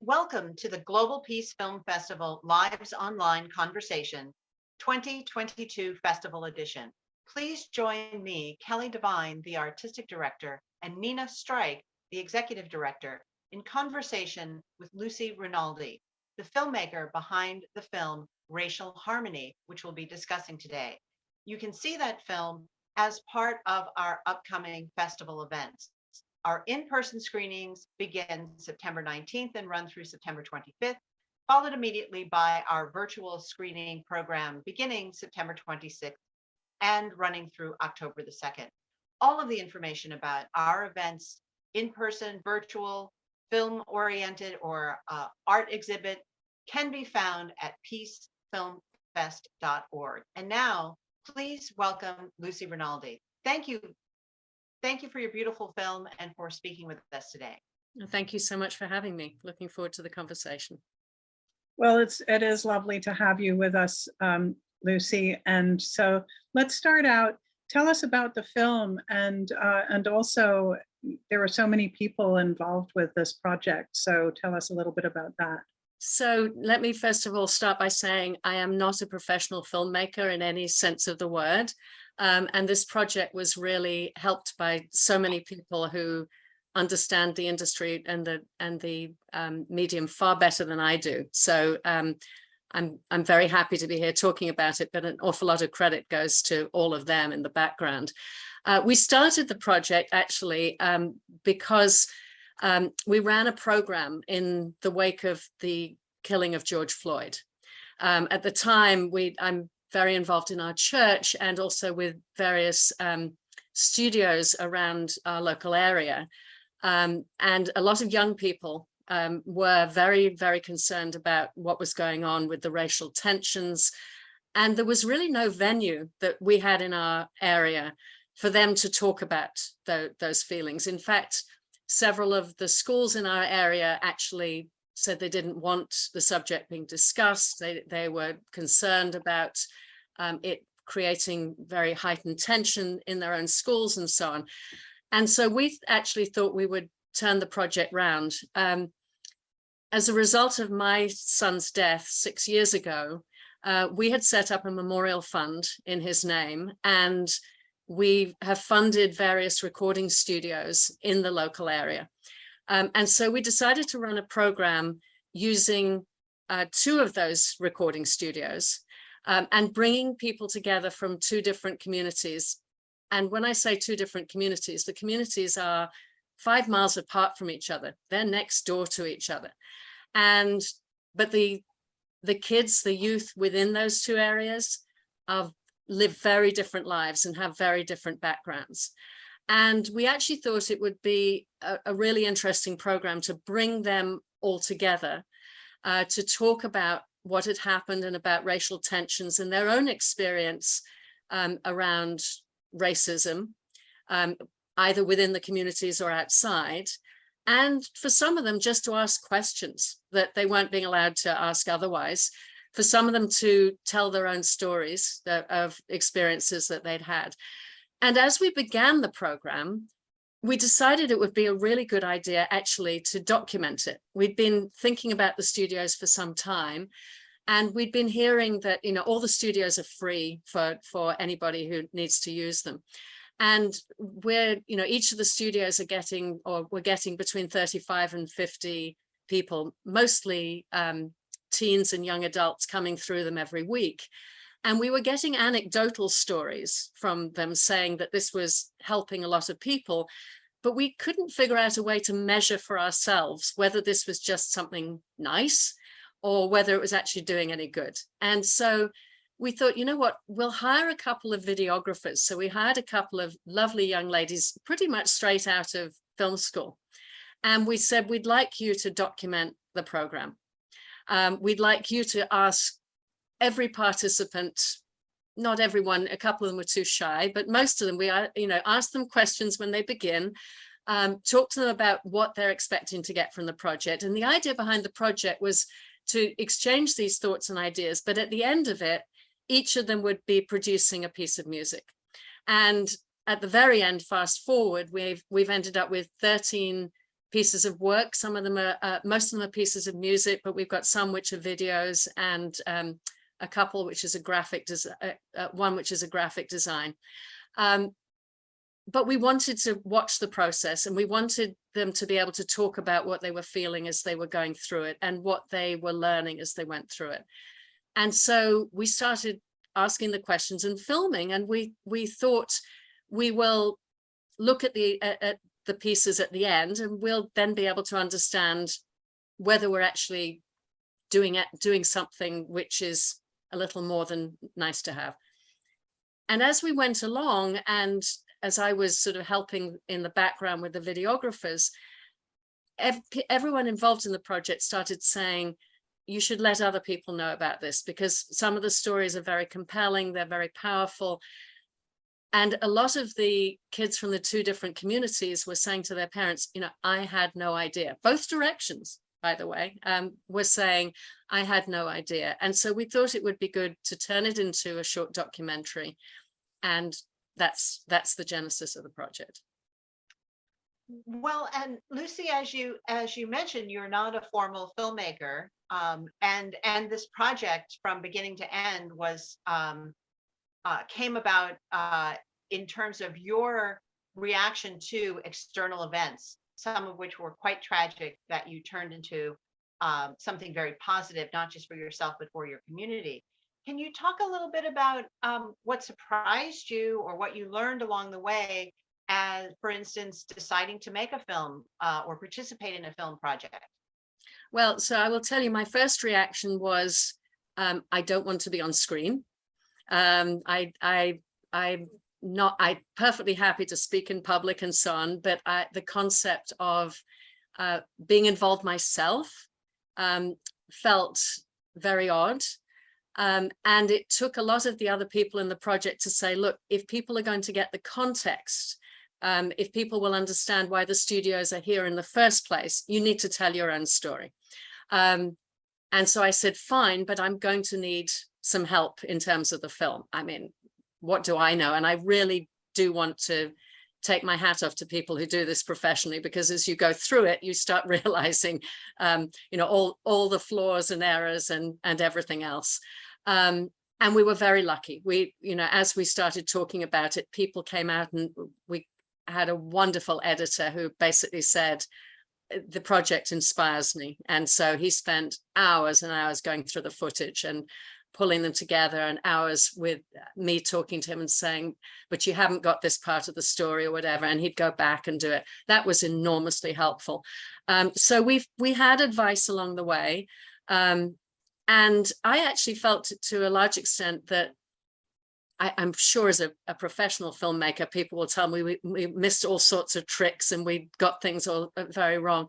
Welcome to the Global Peace Film Festival Lives Online Conversation 2022 Festival Edition. Please join me, Kelly Devine, the Artistic Director, and Nina Strike, the Executive Director, in conversation with Lucy Rinaldi, the filmmaker behind the film Racial Harmony, which we'll be discussing today. You can see that film as part of our upcoming festival events. Our in-person screenings begin September 19th and run through September 25th, followed immediately by our virtual screening program beginning September 26th and running through October the 2nd. All of the information about our events, in-person, virtual, film-oriented, or art exhibit can be found at peacefilmfest.org. And now, please welcome Lucy Rinaldi. Thank you. Thank you for your beautiful film and for speaking with us today. Thank you so much for having me. Looking forward to the conversation. Well, it is lovely to have you with us, Lucy. And so let's start out. Tell us about the film, and also there were so many people involved with this project. So tell us a little bit about that. So let me first of all start by saying I am not a professional filmmaker in any sense of the word. And this project was really helped by so many people who understand the industry and the medium far better than I do. So I'm very happy to be here talking about it, but an awful lot of credit goes to all of them in the background. We started the project actually because we ran a program in the wake of the killing of George Floyd. At the time, I'm very involved in our church and also with various studios around our local area. And a lot of young people were very, very concerned about what was going on with the racial tensions. And there was really no venue that we had in our area for them to talk about those feelings. In fact, several of the schools in our area actually said they didn't want the subject being discussed. They were concerned about it creating very heightened tension in their own schools and so on. And so we actually thought we would turn the project round. As a result of my son's death 6 years ago, we had set up a memorial fund in his name, and we have funded various recording studios in the local area. And so we decided to run a program using 2 of those recording studios and bringing people together from 2 different communities. And when I say 2 different communities, the communities are 5 miles apart from each other. They're next door to each other. But the kids, the youth within those 2 areas live very different lives and have very different backgrounds. And we actually thought it would be a really interesting program to bring them all together to talk about what had happened and about racial tensions and their own experience around racism, either within the communities or outside. And for some of them, just to ask questions that they weren't being allowed to ask otherwise. For some of them to tell their own stories of experiences that they'd had. And as we began the program, we decided it would be a really good idea actually to document it. We'd been thinking about the studios for some time, and we'd been hearing that, all the studios are free for anybody who needs to use them. And each of the studios we're getting between 35 and 50 people, mostly teens and young adults coming through them every week. And we were getting anecdotal stories from them saying that this was helping a lot of people, but we couldn't figure out a way to measure for ourselves whether this was just something nice or whether it was actually doing any good. And so we thought, you know what, we'll hire a couple of videographers. So we hired a couple of lovely young ladies, pretty much straight out of film school. And we said, we'd like you to document the program. We'd like you to ask every participant, not everyone, a couple of them were too shy, but most of them, ask them questions when they begin, talk to them about what they're expecting to get from the project. And the idea behind the project was to exchange these thoughts and ideas, but at the end of it, each of them would be producing a piece of music. And at the very end, fast forward, we've ended up with 13 pieces of work. Some of them are, most of them are pieces of music, but we've got some which are videos, and a couple which is a graphic one which is a graphic design. But we wanted to watch the process, and we wanted them to be able to talk about what they were feeling as they were going through it, and what they were learning as they went through it. And so we started asking the questions and filming, and we thought we will look at the pieces at the end, and we'll then be able to understand whether we're actually doing something which is a little more than nice to have. And as we went along, and as I was sort of helping in the background with the videographers, everyone involved in the project started saying, you should let other people know about this, because some of the stories are very compelling, they're very powerful. And a lot of the kids from the two different communities were saying to their parents, you know, I had no idea. Both directions, by the way, were saying, I had no idea. And so we thought it would be good to turn it into a short documentary. And that's the genesis of the project. Well, and Lucy, as you mentioned, you're not a formal filmmaker, and this project from beginning to end was came about in terms of your reaction to external events, some of which were quite tragic, that you turned into something very positive, not just for yourself, but for your community. Can you talk a little bit about what surprised you, or what you learned along the way, as, for instance, deciding to make a film or participate in a film project? Well, so I will tell you, my first reaction was, I don't want to be on screen. I'm perfectly happy to speak in public and so on, but the concept of being involved myself felt very odd. And it took a lot of the other people in the project to say, look, if people are going to get the context, if people will understand why the studios are here in the first place, you need to tell your own story. And so I said, fine, but I'm going to need some help in terms of the film. I mean, what do I know? And I really do want to take my hat off to people who do this professionally, because as you go through it, you start realizing, you know, all the flaws and errors and everything else. And we were very lucky. We, you know, as we started talking about it, people came out, and we had a wonderful editor who basically said, the project inspires me. And so he spent hours and hours going through the footage and pulling them together, and hours with me talking to him and saying, but you haven't got this part of the story or whatever, and he'd go back and do it. That was enormously helpful. So we had advice along the way, and I actually felt to a large extent that I'm sure as a professional filmmaker, people will tell me we missed all sorts of tricks and we got things all very wrong,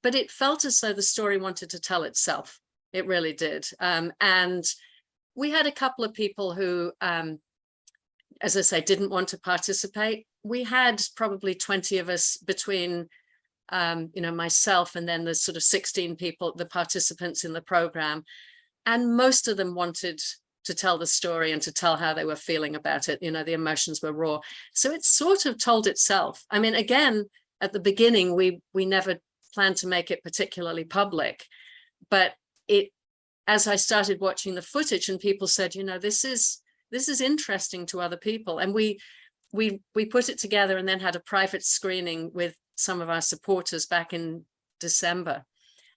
but it felt as though the story wanted to tell itself. It really did. And we had a couple of people who, as I say, didn't want to participate. We had probably 20 of us between, you know, myself and then the sort of 16 people, the participants in the program. And most of them wanted to tell the story and to tell how they were feeling about it. You know, the emotions were raw. So it sort of told itself. I mean, again, at the beginning, we never planned to make it particularly public, but as I started watching the footage and people said, you know, this is interesting to other people. And we put it together and then had a private screening with some of our supporters back in December.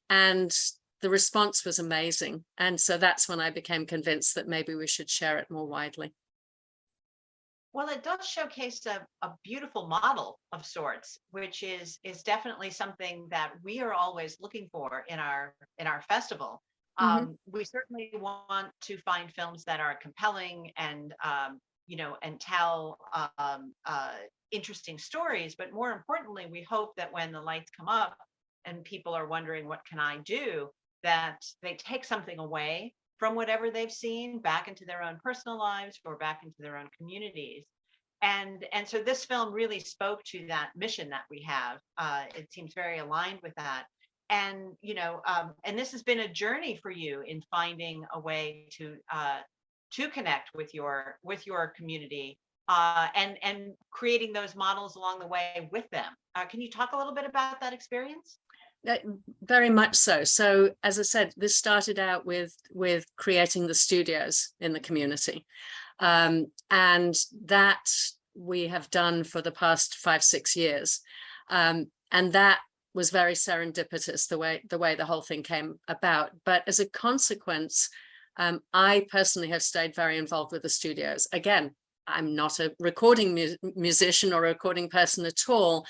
And the response was amazing. And so that's when I became convinced that maybe we should share it more widely. Well, it does showcase a beautiful model of sorts, which is definitely something that we are always looking for in our festival. We certainly want to find films that are compelling and you know, and tell interesting stories. But more importantly, we hope that when the lights come up and people are wondering, what can I do, that they take something away from whatever they've seen back into their own personal lives or back into their own communities. And so this film really spoke to that mission that we have. It seems very aligned with that. And, you know, and this has been a journey for you in finding a way to connect with your community and creating those models along the way with them. Can you talk a little bit about that experience? Very much so. So as I said, this started out with creating the studios in the community. And that we have done for the past 5-6 years. And that was very serendipitous, the way the whole thing came about. But as a consequence, I personally have stayed very involved with the studios. Again, I'm not a recording musician or a recording person at all,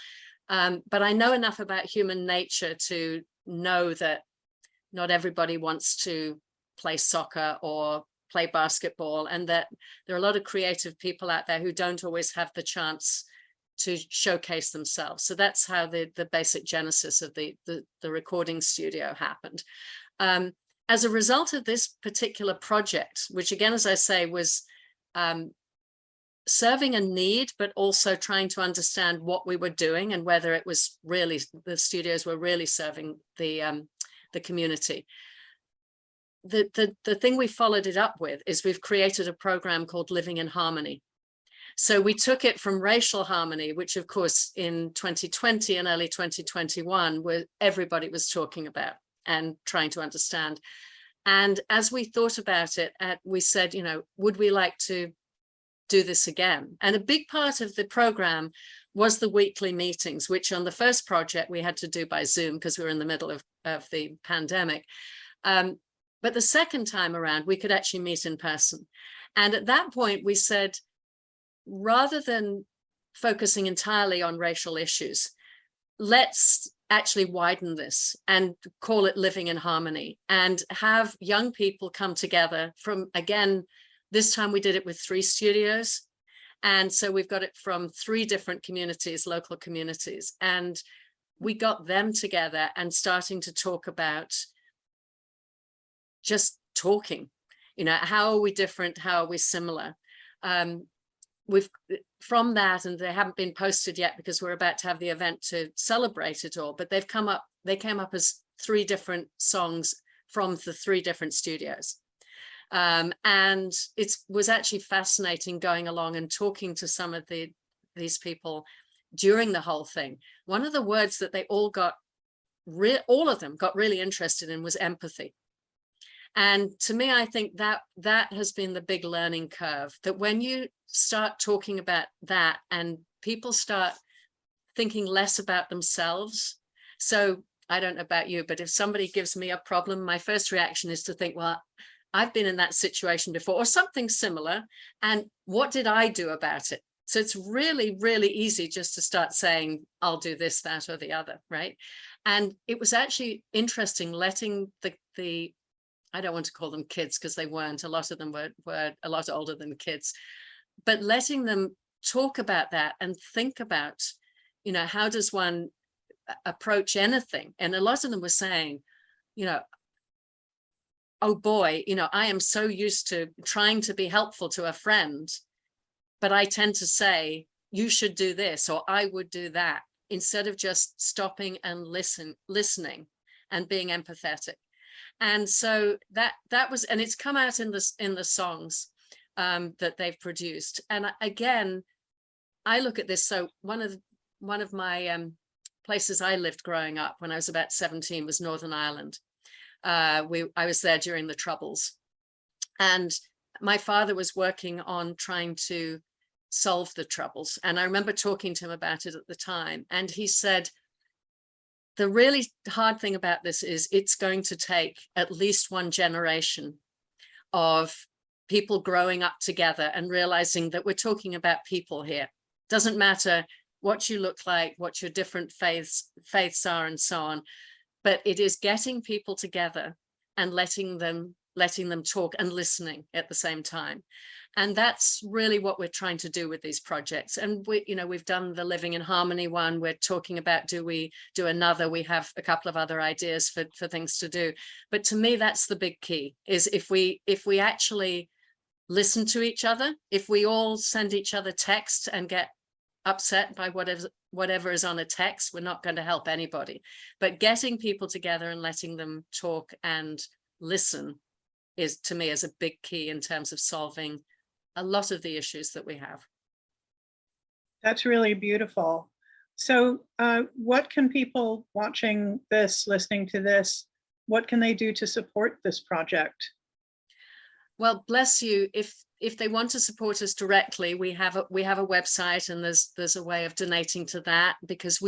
but I know enough about human nature to know that not everybody wants to play soccer or play basketball, and that there are a lot of creative people out there who don't always have the chance to showcase themselves. So that's how the basic genesis of the recording studio happened. As a result of this particular project, which again, as I say, was serving a need, but also trying to understand what we were doing and whether it was really, the studios were really serving the community. The thing we followed it up with is we've created a program called Living in Harmony. So we took it from racial harmony, which of course in 2020 and early 2021, where everybody was talking about and trying to understand. And as we thought about it, we said, you know, would we like to do this again? And a big part of the program was the weekly meetings, which on the first project we had to do by Zoom because we were in the middle of the pandemic. But the second time around, we could actually meet in person. And at that point, we said, rather than focusing entirely on racial issues, let's actually widen this and call it Living in Harmony and have young people come together from, again, this time we did it with 3 studios. And so we've got it from 3 different communities, local communities. And we got them together and starting to talk about just talking, you know, how are we different? How are we similar? We've from that, and they haven't been posted yet because we're about to have the event to celebrate it all, but they came up as 3 different songs from the 3 different studios. And it was actually fascinating going along and talking to some of these people during the whole thing. One of the words that they all of them got really interested in was empathy. And to me, I think that has been the big learning curve, that when you start talking about that and people start thinking less about themselves. So I don't know about you, but if somebody gives me a problem, my first reaction is to think, well, I've been in that situation before or something similar. And what did I do about it? So it's really, really easy just to start saying, I'll do this, that, or the other, right? And it was actually interesting letting the I don't want to call them kids because they weren't. A lot of them were a lot older than kids, but letting them talk about that and think about, you know, how does one approach anything? And a lot of them were saying, you know, oh boy, you know, I am so used to trying to be helpful to a friend, but I tend to say, you should do this, or I would do that, instead of just stopping and listening and being empathetic. And so that was, and it's come out in the songs that they've produced. And again, I look at this. So one of my places I lived growing up when I was about 17 was Northern Ireland. I was there during the Troubles, and my father was working on trying to solve the Troubles. And I remember talking to him about it at the time, and he said, the really hard thing about this is it's going to take at least 1 generation of people growing up together and realizing that we're talking about people here. Doesn't matter what you look like, what your different faiths are, and so on. But it is getting people together and letting them talk and listening at the same time. And that's really what we're trying to do with these projects. And we've done the Living in Harmony one. We're talking about, do we do another? We have a couple of other ideas for things to do. But to me, that's the big key, is if we actually listen to each other, if we all send each other text and get upset by whatever is on a text, we're not going to help anybody. But getting people together and letting them talk and listen is, to me, is a big key in terms of solving a lot of the issues that we have. That's really beautiful. So, what can people watching this, listening to this, what can they do to support this project? Well, bless you. If they want to support us directly, we have a website, and there's a way of donating to that, because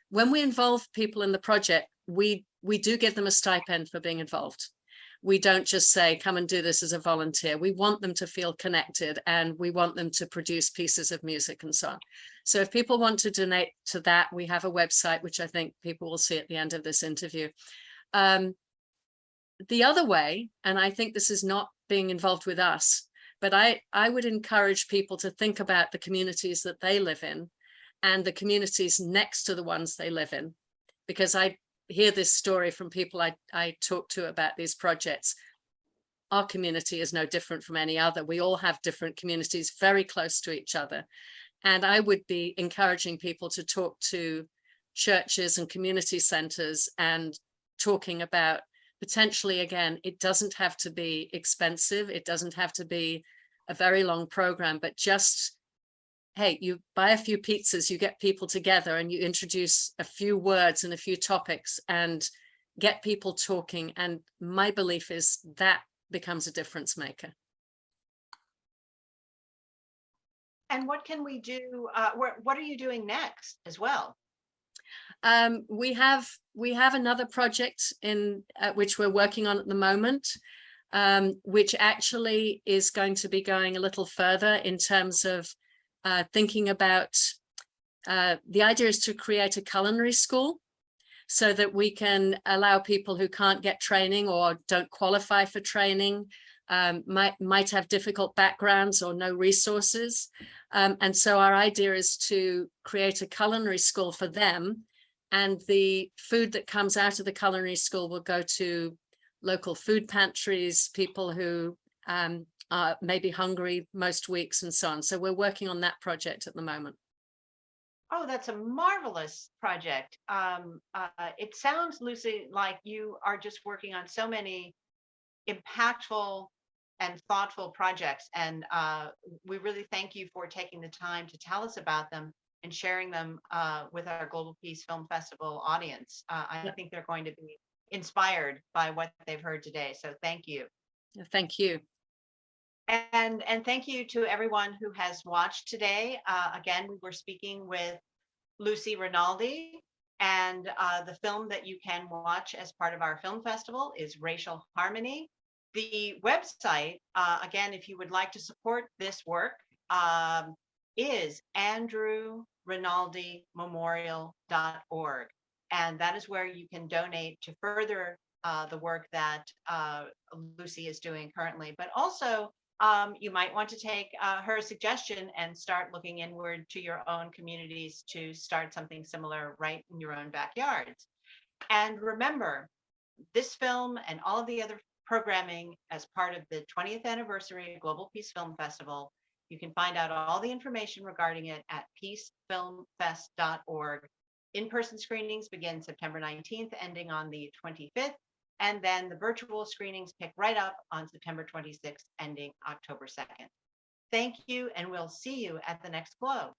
when we involve people in the project, we do give them a stipend for being involved. We don't just say, come and do this as a volunteer. We want them to feel connected, and we want them to produce pieces of music and so on. So if people want to donate to that, we have a website, which I think people will see at the end of this interview. The other way, and I think this is not being involved with us, but I would encourage people to think about the communities that they live in and the communities next to the ones they live in, because I hear this story from people I talk to about these projects. Our community is no different from any other. We all have different communities very close to each other. And I would be encouraging people to talk to churches and community centers and talking about potentially, again, it doesn't have to be expensive. It doesn't have to be a very long program, but just, hey, you buy a few pizzas, you get people together and you introduce a few words and a few topics and get people talking. And my belief is that becomes a difference maker. And what can we do? What are you doing next as well? We have another project in which we're working on at the moment, which actually is going to be going a little further in terms of thinking about, the idea is to create a culinary school so that we can allow people who can't get training or don't qualify for training, might have difficult backgrounds or no resources. And so our idea is to create a culinary school for them. And the food that comes out of the culinary school will go to local food pantries, people who are maybe hungry most weeks and so on. So we're working on that project at the moment. Oh, that's a marvelous project. It sounds, Lucy, like you are just working on so many impactful and thoughtful projects. And we really thank you for taking the time to tell us about them and sharing them with our Global Peace Film Festival audience. I think they're going to be inspired by what they've heard today. So thank you. Thank you. And thank you to everyone who has watched today. Again, we were speaking with Lucy Rinaldi, and the film that you can watch as part of our film festival is Racial Harmony. The website, again, if you would like to support this work, is andrewrinaldimemorial.org. And that is where you can donate to further the work that Lucy is doing currently. But also, you might want to take her suggestion and start looking inward to your own communities to start something similar right in your own backyards. And remember, this film and all of the other programming as part of the 20th anniversary Global Peace Film Festival, you can find out all the information regarding it at peacefilmfest.org. In-person screenings begin September 19th, ending on the 25th. And then the virtual screenings pick right up on September 26th, ending October 2nd. Thank you, and we'll see you at the next Glow.